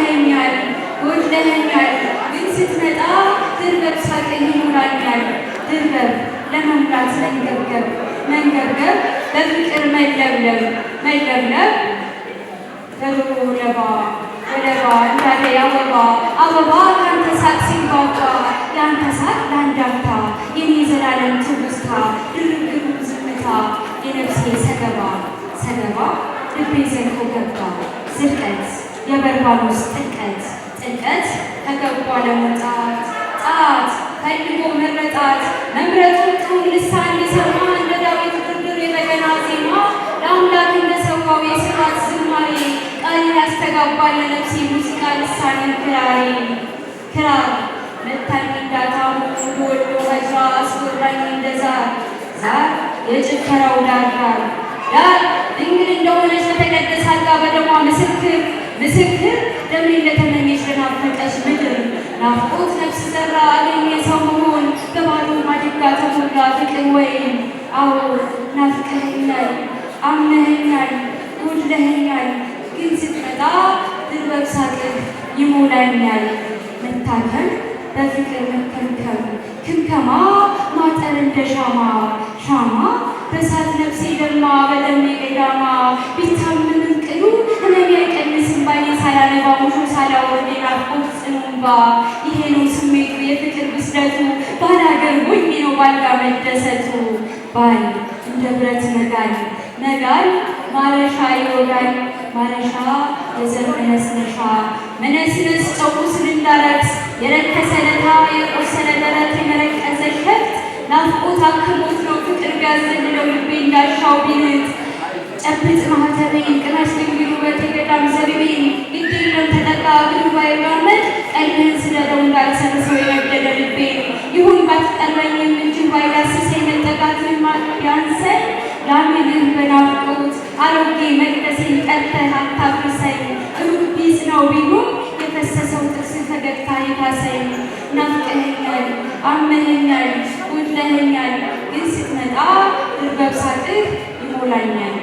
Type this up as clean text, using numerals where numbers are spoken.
አመኸኛል ወልደኸኛል ግን ስትመጣ ድርበብ ሳቅህ ይሞላኛል ድርበብ ለመሙላት መንገብገብ በፍቅር መለብለብ ወለባ እንዳለ አበባ ያንተ ሳቅ ሲንጓጓ ያንተ ሳቅ ለአንድ አፍታ የኔ ዘላለም ትውስታ ድርግም ዝምታ የነፍሴ ሰገባ ልቤ ዘልቆ ገባ ዝርቀት የበርባኖስ ጥልቀት ተገቧ ለመውጣት ጣት ፈልጎ መረጣት መምረጡን ጥሩ ልሳን የሰማ እንደ ዳዊት ድርድር የበገና ዜማ ለአምላክ እንደሰዋው የስራት ዝማሬ ቃል ያስተጋባል ለነፍሴ ሙዚቃ ልሳንን ክራር መታኝ እንዳታሙ ወዶ መጅራ አስወራኝ እንደዛር የጭፈራው ዳር ድንግል እንደሆነች በተቀደሰ አልጋ በደሟ ምስክር ደሜ እንደተመኘች ለናፈቀች ምድር ናፍቆት ነፍስ ዘራ አገኘ ሰው መሆን በባዶ ማድጋ ተሞላ ፍቅር ወይን አዎ ናፍቀኸኛል አምነኸኛል ወልደኸኛል ግን ስትመጣ ድርበብ ሳቅህ ይሞላኛል መታከም በፍቅር መከምከም ክምከማ ማጠር እንደ ሻማ በሳት ነፍሴ ደማ በደሜ ገዳማ ቢታመም እንቅሉ ህመሜ አይቀንስም ባይኔ ሳላነባ ሙሾ ሳላወርድ የናፍቆት ጽኑ እንባ ይሄ ነው ስሜቱ የፍቅር ብስለቱ ባላገር ሞኝ ነው ባልጋ መደሰቱ ባይ እንደ ብረት መጋል ማረሻ ይወጋል ማረሻ የዘር መነስነስ ጨቁስል እንዳረግስ የረከሰ ለታ የቆሰለ ደረት የመረቀዘ ሸፍት ናፍቆት አክሞት ነው ፍቅር ቢያዘልለው ልቤ እንዳሻው ቢልት ጨብጥ ማህተቤን ቅናሽ ድንግል ውበት የገዳም ዘቢቤን ግዴለም ተጠቃ ግሩ ባይራመድ ቀልብህን ስለለው እንዳልሰረሰው የነደደ ልቤን ይሁን ባትቀረኝም እጅህ ባይዳስሰኝ መጠጋትህን ቢያንሰኝ ላምልህ በናፍቆት አሮጌ መቅደሴን ቀርተህ አታፍርሰኝ ሩቅ ቢስ ነው ቢሉም የፈሰሰው ጥርስ ፈገግታ የካሰኝ ናፍቀኸኛል አመኸኛል ወልደኸኛል ግን ስትመጣ ድርበብ ሳቅህ ይሞላኛል።